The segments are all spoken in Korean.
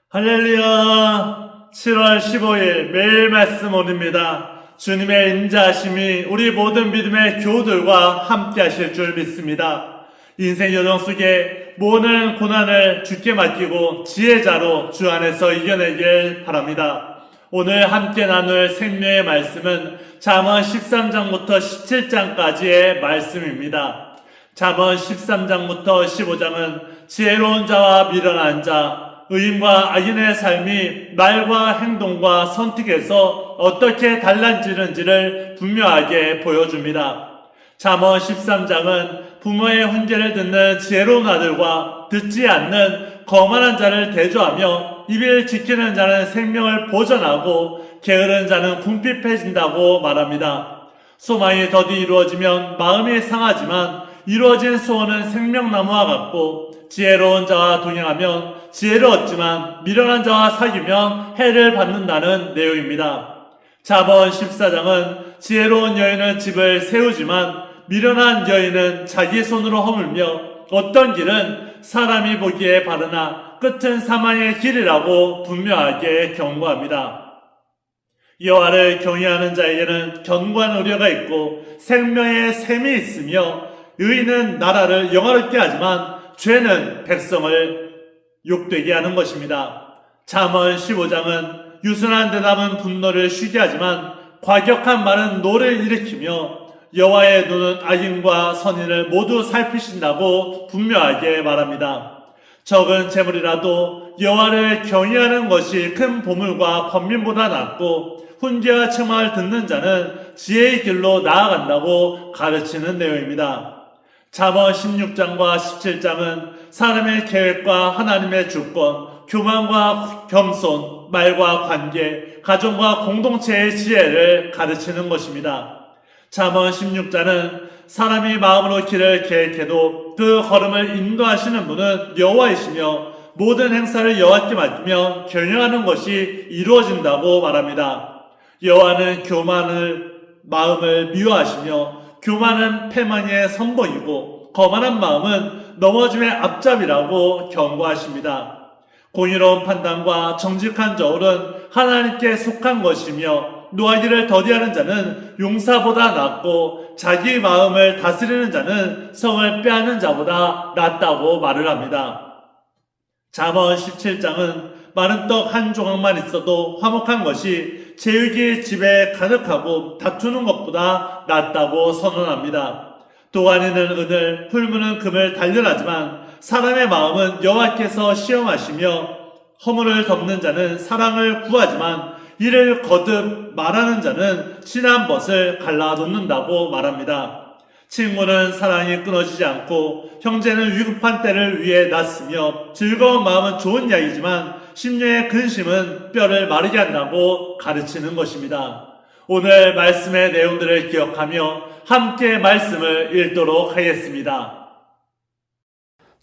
할렐루야. 7월 15일 매일 말씀 오늘입니다. 주님의 인자하심이 우리 모든 믿음의 교우들과 함께 하실 줄 믿습니다. 인생 여정 속에 모든 고난을 주께 맡기고 지혜자로 주 안에서 이겨내길 바랍니다. 오늘 함께 나눌 생명의 말씀은 잠언 13장부터 17장까지의 말씀입니다. 잠언 13장부터 15장은 지혜로운 자와 미련한 자, 의인과 악인의 삶이 말과 행동과 선택에서 어떻게 달라지는지를 분명하게 보여줍니다. 잠언 13장은 부모의 훈계를 듣는 지혜로운 아들과 듣지 않는 거만한 자를 대조하며 입을 지키는 자는 생명을 보전하고 게으른 자는 궁핍해진다고 말합니다. 소망이 더디 이루어지면 마음이 상하지만 이루어진 소원은 생명나무와 같고 지혜로운 자와 동행하면 지혜를 얻지만 미련한 자와 사귀면 해를 받는다는 내용입니다. 잠언 14장은 지혜로운 여인은 집을 세우지만 미련한 여인은 자기 손으로 허물며 어떤 길은 사람이 보기에 바르나 끝은 사망의 길이라고 분명하게 경고합니다. 여호와를 경외하는 자에게는 견고한 의뢰가 있고 생명의 샘이 있으며 의인은 나라를 영화롭게 하지만 죄는 백성을 욕되게 하는 것입니다. 잠언 15장은 유순한 대답은 분노를 쉬게 하지만 과격한 말은 노를 일으키며 여호와의 눈은 악인과 선인을 모두 살피신다고 분명하게 말합니다. 적은 재물이라도 여호와를 경외하는 것이 큰 보물과 번민보다 낫고 훈계와 책망을 듣는 자는 지혜의 길로 나아간다고 가르치는 내용입니다. 잠언 16장과 17장은 사람의 계획과 하나님의 주권, 교만과 겸손, 말과 관계, 가정과 공동체의 지혜를 가르치는 것입니다. 잠언 16장은 사람이 마음으로 길을 계획해도 그 걸음을 인도하시는 분은 여호와이시며 모든 행사를 여호와께 맡기며 경영하는 것이 이루어진다고 말합니다. 여호와는 교만을 마음을 미워하시며 교만은 패망의 선봉이고 거만한 마음은 넘어짐의 앞잡이라고 경고하십니다. 공의로운 판단과 정직한 저울은 하나님께 속한 것이며 노하기를 더디하는 자는 용사보다 낫고 자기 마음을 다스리는 자는 성을 빼앗는 자보다 낫다고 말을 합니다. 잠언 17장은 마른 떡 한 조각만 있어도 화목한 것이 제육이 집에 가득하고 다투는 것보다 낫다고 선언합니다. 도가니는 은을, 풀무는 금을 단련하지만 사람의 마음은 여호와께서 시험하시며 허물을 덮는 자는 사랑을 구하지만 이를 거듭 말하는 자는 친한 벗을 갈라놓는다고 말합니다. 친구는 사랑이 끊어지지 않고 형제는 위급한 때를 위해 놨으며 즐거운 마음은 좋은 약이지만 심령의 근심은 뼈를 마르게 한다고 가르치는 것입니다. 오늘 말씀의 내용들을 기억하며 함께 말씀을 읽도록 하겠습니다.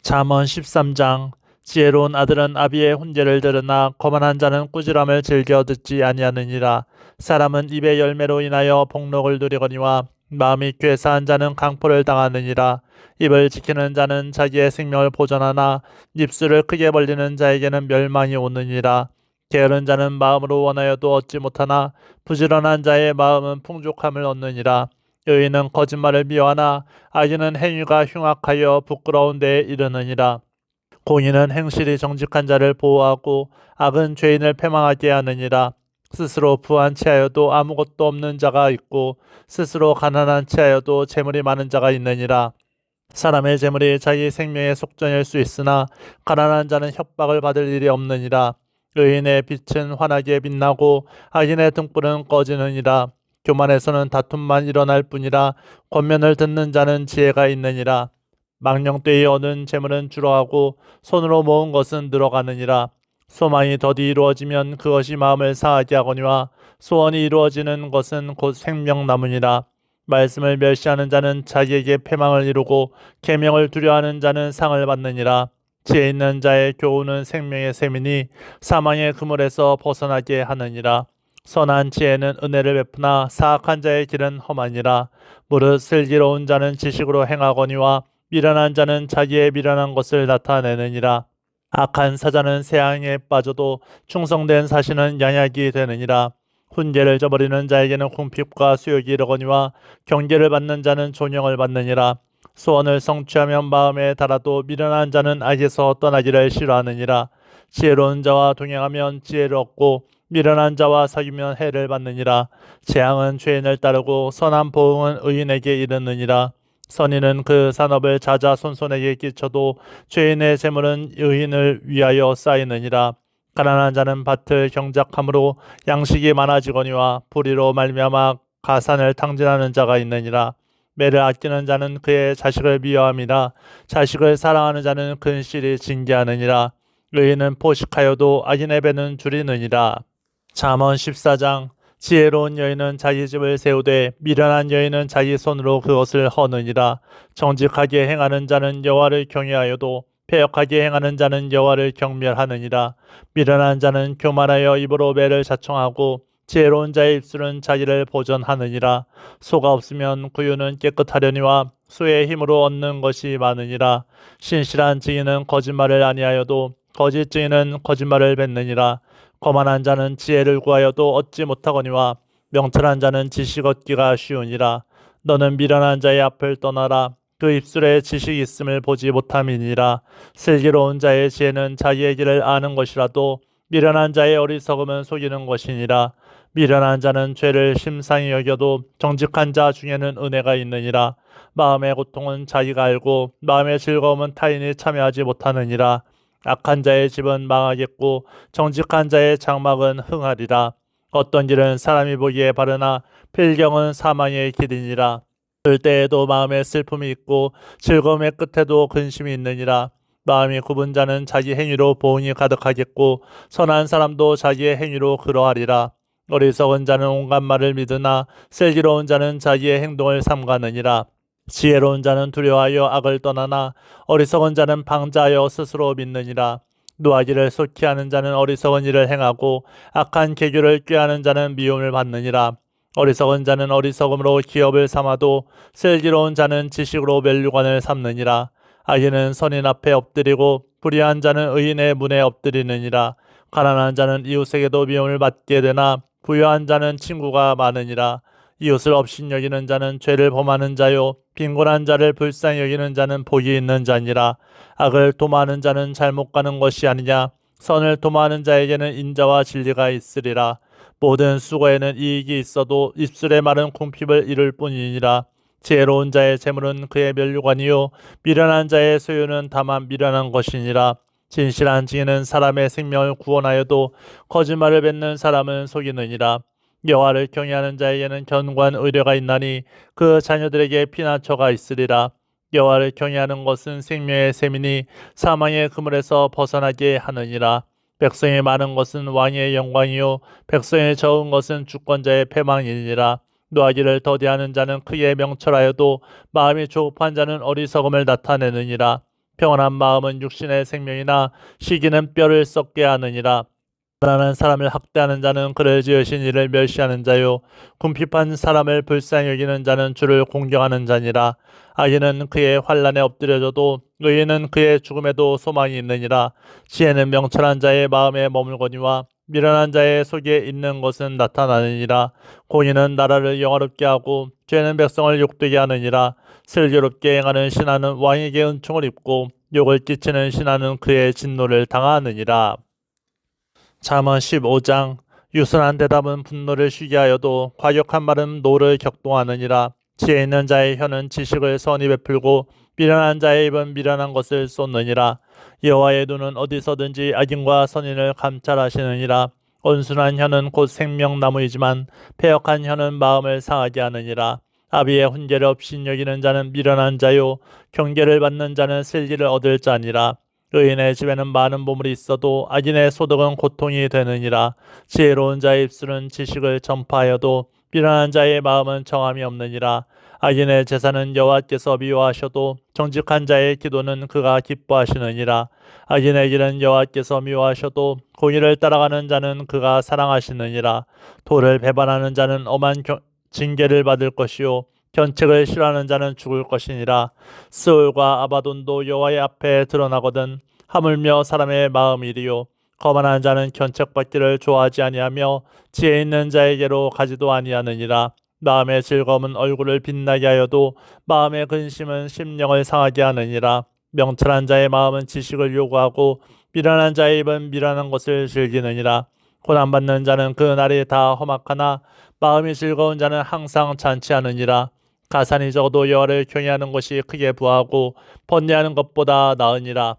잠언 13장 지혜로운 아들은 아비의 훈계를 들으나 거만한 자는 꾸지람을 즐겨 듣지 아니하느니라. 사람은 입의 열매로 인하여 복록을 누리거니와 마음이 괴사한 자는 강포를 당하느니라. 입을 지키는 자는 자기의 생명을 보존하나 입술을 크게 벌리는 자에게는 멸망이 오느니라. 게으른 자는 마음으로 원하여도 얻지 못하나 부지런한 자의 마음은 풍족함을 얻느니라. 의인은 거짓말을 미워하나 악인은 행위가 흉악하여 부끄러운 데에 이르느니라. 공의는 행실이 정직한 자를 보호하고 악은 죄인을 패망하게 하느니라. 스스로 부한 채하여도 아무것도 없는 자가 있고 스스로 가난한 채하여도 재물이 많은 자가 있느니라. 사람의 재물이 자기 생명의 속전일 수 있으나 가난한 자는 협박을 받을 일이 없느니라. 의인의 빛은 환하게 빛나고 악인의 등불은 꺼지느니라. 교만에서는 다툼만 일어날 뿐이라 권면을 듣는 자는 지혜가 있느니라. 망령되이 얻은 재물은 줄어가고 손으로 모은 것은 늘어가느니라. 소망이 더디 이루어지면 그것이 마음을 상하게 하거니와 소원이 이루어지는 것은 곧 생명나무니라. 말씀을 멸시하는 자는 자기에게 패망을 이루고 계명을 두려워하는 자는 상을 받느니라. 지혜 있는 자의 교훈은 생명의 샘이니 사망의 그물에서 벗어나게 하느니라. 선한 지혜는 은혜를 베푸나 사악한 자의 길은 험하니라. 무릇 슬기로운 자는 지식으로 행하거니와 미련한 자는 자기의 미련한 것을 나타내느니라. 악한 사자는 새앙에 빠져도 충성된 사신은 양약이 되느니라. 훈계를 저버리는 자에게는 궁핍과 수욕이 이르거니와 경계를 받는 자는 존영을 받느니라. 소원을 성취하면 마음에 달아도 미련한 자는 악에서 떠나기를 싫어하느니라. 지혜로운 자와 동행하면 지혜를 얻고 미련한 자와 사귀면 해를 받느니라. 재앙은 죄인을 따르고 선한 보응은 의인에게 이르느니라. 선인은 그 산업을 자자손손에게 끼쳐도 죄인의 재물은 의인을 위하여 쌓이느니라. 가난한 자는 밭을 경작함으로 양식이 많아지거니와 불의로 말미암아 가산을 탕진하는 자가 있느니라. 매를 아끼는 자는 그의 자식을 미워함이라. 자식을 사랑하는 자는 근실이 징계하느니라. 의인은 포식하여도 악인의 배는 줄이느니라. 잠언 14장. 지혜로운 여인은 자기 집을 세우되 미련한 여인은 자기 손으로 그것을 허느니라. 정직하게 행하는 자는 여호와를 경외하여도 패역하게 행하는 자는 여호와를 경멸하느니라. 미련한 자는 교만하여 입으로 매를 자청하고 지혜로운 자의 입술은 자기를 보전하느니라. 소가 없으면 구유는 깨끗하려니와 소의 힘으로 얻는 것이 많으니라. 신실한 증인은 거짓말을 아니하여도 거짓 증인은 거짓말을 뱉느니라. 거만한 자는 지혜를 구하여도 얻지 못하거니와 명철한 자는 지식 얻기가 쉬우니라. 너는 미련한 자의 앞을 떠나라. 그 입술에 지식이 있음을 보지 못함이니라. 슬기로운 자의 지혜는 자기의 길을 아는 것이라도 미련한 자의 어리석음은 속이는 것이니라. 미련한 자는 죄를 심상히 여겨도 정직한 자 중에는 은혜가 있느니라. 마음의 고통은 자기가 알고 마음의 즐거움은 타인이 참여하지 못하느니라. 악한 자의 집은 망하겠고 정직한 자의 장막은 흥하리라. 어떤 길은 사람이 보기에 바르나 필경은 사망의 길이니라. 들 때에도 마음에 슬픔이 있고 즐거움의 끝에도 근심이 있느니라. 마음이 굽은 자는 자기 행위로 보응이 가득하겠고 선한 사람도 자기의 행위로 그러하리라. 어리석은 자는 온갖 말을 믿으나 슬기로운 자는 자기의 행동을 삼가느니라. 지혜로운 자는 두려워하여 악을 떠나나 어리석은 자는 방자하여 스스로 믿느니라. 노하기를 속히 하는 자는 어리석은 일을 행하고 악한 계교를 꾀하는 자는 미움을 받느니라. 어리석은 자는 어리석음으로 기업을 삼아도 슬기로운 자는 지식으로 멸류관을 삼느니라. 악인은 선인 앞에 엎드리고 불의한 자는 의인의 문에 엎드리느니라. 가난한 자는 이웃에게도 미움을 받게 되나 부유한 자는 친구가 많으니라. 이웃을 업신여기는 자는 죄를 범하는 자요 빈곤한 자를 불쌍히 여기는 자는 복이 있는 자니라. 악을 도모하는 자는 잘못 가는 것이 아니냐. 선을 도모하는 자에게는 인자와 진리가 있으리라. 모든 수고에는 이익이 있어도 입술의 말은 궁핍을 이룰 뿐이니라. 지혜로운 자의 재물은 그의 면류관이요 미련한 자의 소유는 다만 미련한 것이니라. 진실한 증인은 사람의 생명을 구원하여도 거짓말을 뱉는 사람은 속이느니라. 여호와를 경외하는 자에게는 견고한 의뢰가 있나니 그 자녀들에게 피난처가 있으리라. 여호와를 경외하는 것은 생명의 셈이니 사망의 그물에서 벗어나게 하느니라. 백성이 많은 것은 왕의 영광이요 백성이 적은 것은 주권자의 패망이니라. 노하기를 더디하는 자는 크게 명철하여도 마음이 조급한 자는 어리석음을 나타내느니라. 평온한 마음은 육신의 생명이나 시기는 뼈를 썩게 하느니라. 가난한 사람을 학대하는 자는 그를 지으신 이를 멸시하는 자요 궁핍한 사람을 불쌍히 여기는 자는 주를 공경하는 자니라. 악인은 그의 환난에 엎드려져도 의인은 그의 죽음에도 소망이 있느니라. 지혜는 명철한 자의 마음에 머물거니와 미련한 자의 속에 있는 것은 나타나느니라. 공의는 나라를 영화롭게 하고 죄는 백성을 욕되게 하느니라. 슬기롭게 행하는 신하는 왕에게 은총을 입고 욕을 끼치는 신하는 그의 진노를 당하느니라. 잠언 15장. 유순한 대답은 분노를 쉬게 하여도 과격한 말은 노를 격동하느니라. 지혜 있는 자의 혀는 지식을 선히 베풀고 미련한 자의 입은 미련한 것을 쏟느니라. 여호와의 눈은 어디서든지 악인과 선인을 감찰하시느니라. 온순한 혀는 곧 생명나무이지만 패역한 혀는 마음을 상하게 하느니라. 아비의 훈계를 업신여기는 자는 미련한 자요 경계를 받는 자는 슬기를 얻을 자니라. 의인의 집에는 많은 보물이 있어도 악인의 소득은 고통이 되느니라. 지혜로운 자의 입술은 지식을 전파하여도 미련한 자의 마음은 정함이 없느니라. 악인의 제사는 여호와께서 미워하셔도 정직한 자의 기도는 그가 기뻐하시느니라. 악인의 길은 여호와께서 미워하셔도 공의를 따라가는 자는 그가 사랑하시느니라. 도를 배반하는 자는 엄한 징계를 받을 것이요 견책을 싫어하는 자는 죽을 것이니라. 스올과 아바돈도 여호와의 앞에 드러나거든 하물며 사람의 마음이리요. 거만한 자는 견책받기를 좋아하지 아니하며 지혜 있는 자에게로 가지도 아니하느니라. 마음의 즐거움은 얼굴을 빛나게 하여도 마음의 근심은 심령을 상하게 하느니라. 명철한 자의 마음은 지식을 요구하고 미련한 자의 입은 미련한 것을 즐기느니라. 고난받는 자는 그 날이 다 험악하나 마음이 즐거운 자는 항상 잔치하느니라. 가산이 적어도 여호와를 경외하는 것이 크게 부하고 번뇌하는 것보다 나으니라.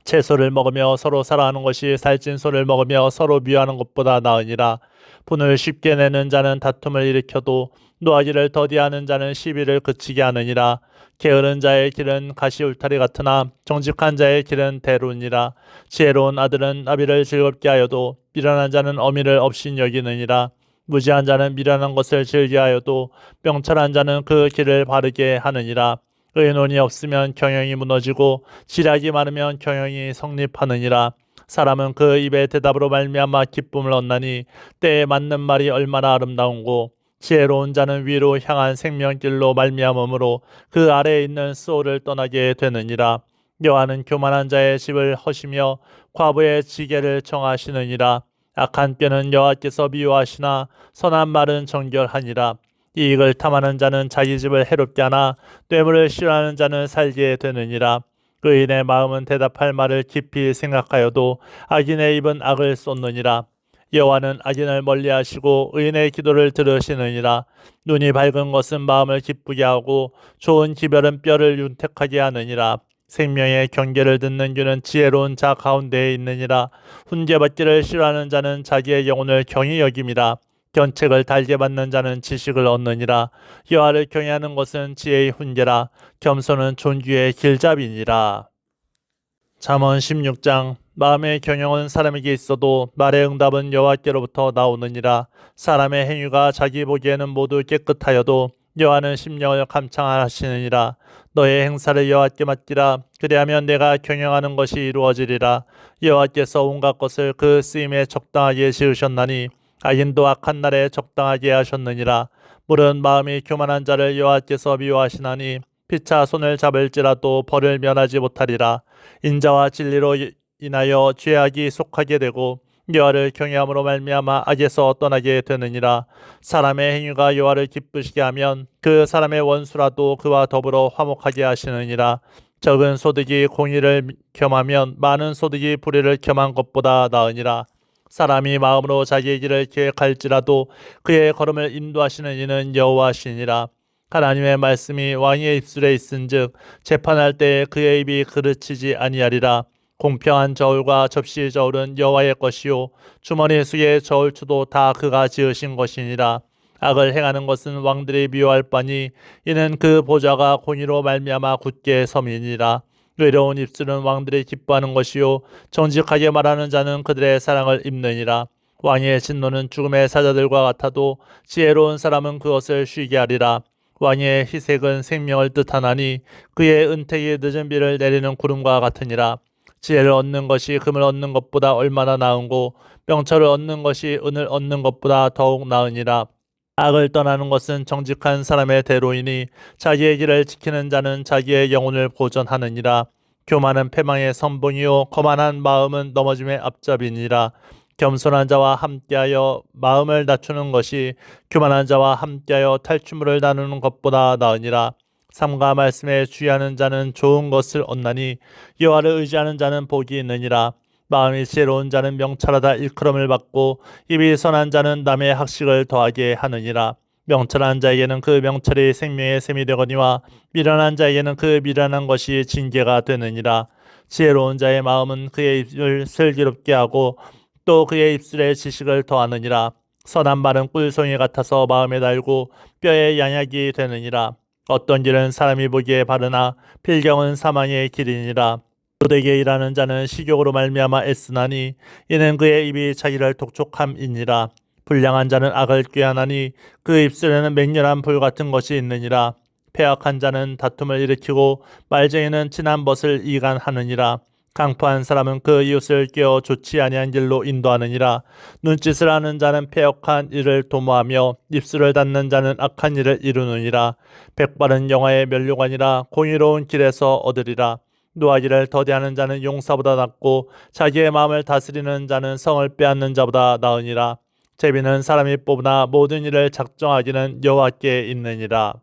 채소를 먹으며 서로 사랑하는 것이 살찐 소를 먹으며 서로 미워하는 것보다 나으니라. 분을 쉽게 내는 자는 다툼을 일으켜도 노하기를 더디하는 자는 시비를 그치게 하느니라. 게으른 자의 길은 가시 울타리 같으나 정직한 자의 길은 대로니라. 지혜로운 아들은 아비를 즐겁게 하여도 미련한 자는 어미를 없인 여기느니라. 무지한 자는 미련한 것을 즐겨하여도 명철한 자는 그 길을 바르게 하느니라. 의논이 없으면 경영이 무너지고 지략이 많으면 경영이 성립하느니라. 사람은 그 입의 대답으로 말미암아 기쁨을 얻나니 때에 맞는 말이 얼마나 아름다운고 지혜로운 자는 위로 향한 생명길로 말미암음으로 그 아래에 있는 수호를 떠나게 되느니라. 여호와는 교만한 자의 집을 허시며 과부의 지게를 정하시느니라. 악한 뼈는 여호와께서 미워하시나 선한 말은 정결하니라. 이익을 탐하는 자는 자기 집을 해롭게 하나 뇌물을 싫어하는 자는 살게 되느니라. 의인의 마음은 대답할 말을 깊이 생각하여도 악인의 입은 악을 쏟느니라. 여호와는 악인을 멀리하시고 의인의 기도를 들으시느니라. 눈이 밝은 것은 마음을 기쁘게 하고 좋은 기별은 뼈를 윤택하게 하느니라. 생명의 경계를 듣는 귀는 지혜로운 자 가운데에 있느니라. 훈계받기를 싫어하는 자는 자기의 영혼을 경히 여김이라. 견책을 달게 받는 자는 지식을 얻느니라. 여호와를 경외하는 것은 지혜의 훈계라. 겸손은 존귀의 길잡이니라. 잠언 16장. 마음의 경영은 사람에게 있어도 말의 응답은 여호와께로부터 나오느니라. 사람의 행위가 자기 보기에는 모두 깨끗하여도 여호와는 심령을 감찰하시느니라. 너의 행사를 여호와께 맡기라. 그리하면 내가 경영하는 것이 이루어지리라. 여호와께서 온갖 것을 그 쓰임에 적당하게 지으셨나니 악인도 악한 날에 적당하게 하셨느니라. 물은 마음이 교만한 자를 여호와께서 미워하시나니 피차 손을 잡을지라도 벌을 면하지 못하리라. 인자와 진리로 인하여 죄악이 속하게 되고 여호와를 경외함으로 말미암아 악에서 떠나게 되느니라. 사람의 행위가 여호와를 기쁘시게 하면 그 사람의 원수라도 그와 더불어 화목하게 하시느니라. 적은 소득이 공의를 겸하면 많은 소득이 불의를 겸한 것보다 나으니라. 사람이 마음으로 자기의 길을 계획할지라도 그의 걸음을 인도하시는 이는 여호와시니라. 하나님의 말씀이 왕의 입술에 있은즉 재판할 때에 그의 입이 그르치지 아니하리라. 공평한 저울과 접시 저울은 여호와의 것이요 주머니 속의 저울추도 다 그가 지으신 것이니라. 악을 행하는 것은 왕들이 미워할 바니 이는 그 보좌가 공의로 말미암아 굳게 섬이니라. 의로운 입술은 왕들이 기뻐하는 것이요 정직하게 말하는 자는 그들의 사랑을 입느니라. 왕의 진노는 죽음의 사자들과 같아도 지혜로운 사람은 그것을 쉬게 하리라. 왕의 희색은 생명을 뜻하나니 그의 은택이 늦은 비를 내리는 구름과 같으니라. 지혜를 얻는 것이 금을 얻는 것보다 얼마나 나은고 명철을 얻는 것이 은을 얻는 것보다 더욱 나으니라. 악을 떠나는 것은 정직한 사람의 대로이니 자기의 길을 지키는 자는 자기의 영혼을 보전하느니라. 교만은 패망의 선봉이요 거만한 마음은 넘어짐의 앞잡이니라. 겸손한 자와 함께하여 마음을 낮추는 것이 교만한 자와 함께하여 탈취물을 나누는 것보다 나으니라. 삼가 말씀에 주의하는 자는 좋은 것을 얻나니 여호와를 의지하는 자는 복이 있느니라. 마음이 지혜로운 자는 명철하다 일컬음을 받고 입이 선한 자는 남의 학식을 더하게 하느니라. 명철한 자에게는 그 명철이 생명의 샘이 되거니와 미련한 자에게는 그 미련한 것이 징계가 되느니라. 지혜로운 자의 마음은 그의 입을 슬기롭게 하고 또 그의 입술에 지식을 더하느니라. 선한 말은 꿀송이 같아서 마음에 달고 뼈에 양약이 되느니라. 어떤 길은 사람이 보기에 바르나 필경은 사망의 길이니라. 도되게 일하는 자는 식욕으로 말미암아 애쓰나니 이는 그의 입이 자기를 독촉함이니라. 불량한 자는 악을 꾀하나니 그 입술에는 맹렬한 불 같은 것이 있느니라. 패악한 자는 다툼을 일으키고 말쟁이는 진한 벗을 이간하느니라. 강포한 사람은 그 이웃을 깨어 좋지 아니한 길로 인도하느니라. 눈짓을 하는 자는 패역한 일을 도모하며 입술을 닫는 자는 악한 일을 이루느니라. 백발은 영화의 면류관이라 공의로운 길에서 얻으리라. 노하기를 더디하는 자는 용사보다 낫고 자기의 마음을 다스리는 자는 성을 빼앗는 자보다 나으니라. 제비는 사람이 뽑으나 모든 일을 작정하기는 여호와께 있느니라.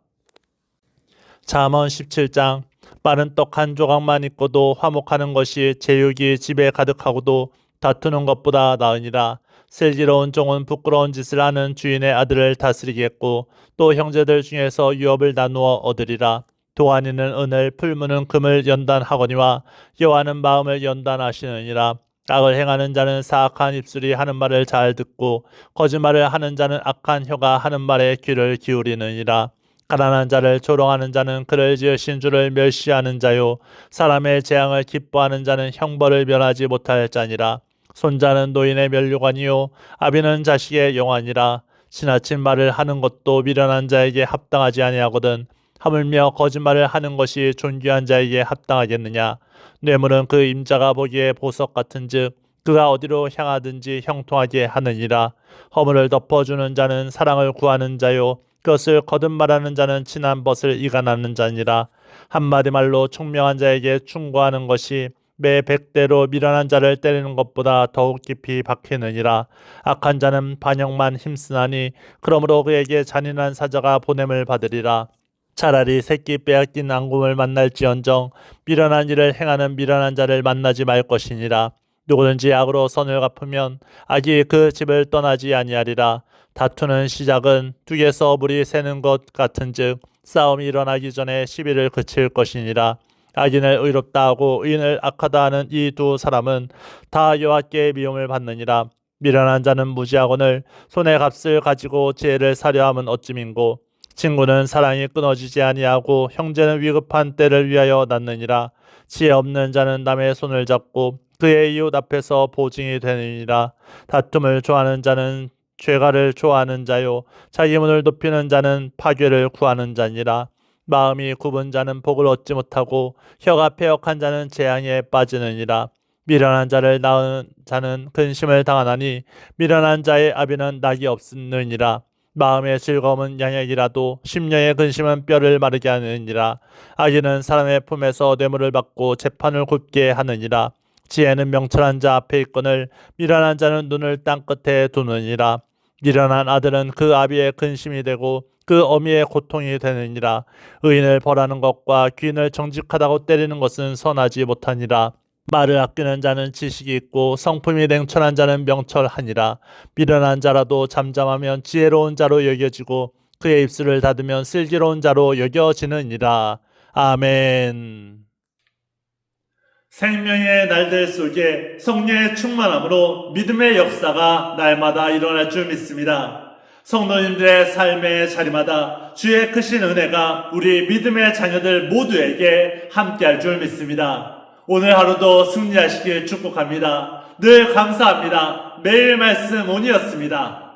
잠언 17장. 빠른 떡 한 조각만 있고도 화목하는 것이 제육이 집에 가득하고도 다투는 것보다 나으니라. 슬기로운 종은 부끄러운 짓을 하는 주인의 아들을 다스리겠고 또 형제들 중에서 유업을 나누어 얻으리라. 도안이는 은을, 풀무는 금을 연단하거니와 여호와는 마음을 연단하시느니라. 악을 행하는 자는 사악한 입술이 하는 말을 잘 듣고 거짓말을 하는 자는 악한 혀가 하는 말에 귀를 기울이느니라. 가난한 자를 조롱하는 자는 그를 지으신 주를 멸시하는 자요, 사람의 재앙을 기뻐하는 자는 형벌을 면하지 못할 자니라. 손자는 노인의 면류관이요 아비는 자식의 영환이라. 지나친 말을 하는 것도 미련한 자에게 합당하지 아니하거든 하물며 거짓말을 하는 것이 존귀한 자에게 합당하겠느냐. 뇌물은 그 임자가 보기에 보석 같은즉 그가 어디로 향하든지 형통하게 하느니라. 허물을 덮어주는 자는 사랑을 구하는 자요 그것을 거듭말하는 자는 친한 벗을 이간하는 자니라. 한마디 말로 총명한 자에게 충고하는 것이 매 100대로 미련한 자를 때리는 것보다 더욱 깊이 박히느니라. 악한 자는 반역만 힘쓰나니 그러므로 그에게 잔인한 사자가 보냄을 받으리라. 차라리 새끼 빼앗긴 앙금을 만날지언정 미련한 일을 행하는 미련한 자를 만나지 말 것이니라. 누구든지 악으로 선을 갚으면 악이 그 집을 떠나지 아니하리라. 다투는 시작은 둑에서 물이 새는 것 같은즉 싸움이 일어나기 전에 시비를 그칠 것이니라. 악인을 의롭다 하고 의인을 악하다 하는 이 두 사람은 다 여호와께 미움을 받느니라. 미련한 자는 무지하거늘 손의 값을 가지고 지혜를 사려 함은 어찌민고. 친구는 사랑이 끊어지지 아니하고 형제는 위급한 때를 위하여 낳느니라. 지혜 없는 자는 남의 손을 잡고 그의 이웃 앞에서 보증이 되느니라. 다툼을 좋아하는 자는 죄가를 좋아하는 자요 자기 문을 높이는 자는 파괴를 구하는 자니라. 마음이 굽은 자는 복을 얻지 못하고 혀가 패역한 자는 재앙에 빠지느니라. 미련한 자를 낳은 자는 근심을 당하나니 미련한 자의 아비는 낙이 없느니라. 마음의 즐거움은 양약이라도 심령의 근심은 뼈를 마르게 하느니라. 악인은 사람의 품에서 뇌물을 받고 재판을 굽게 하느니라. 지혜는 명철한 자 앞에 있거늘 미련한 자는 눈을 땅 끝에 두느니라. 미련한 아들은 그 아비의 근심이 되고 그 어미의 고통이 되느니라. 의인을 벌하는 것과 귀인을 정직하다고 때리는 것은 선하지 못하니라. 말을 아끼는 자는 지식이 있고 성품이 냉철한 자는 명철하니라. 미련한 자라도 잠잠하면 지혜로운 자로 여겨지고 그의 입술을 닫으면 슬기로운 자로 여겨지느니라. 아멘. 생명의 날들 속에 성령의 충만함으로 믿음의 역사가 날마다 일어날 줄 믿습니다. 성도님들의 삶의 자리마다 주의 크신 은혜가 우리 믿음의 자녀들 모두에게 함께할 줄 믿습니다. 오늘 하루도 승리하시길 축복합니다. 늘 감사합니다. 매일 말씀 온이었습니다.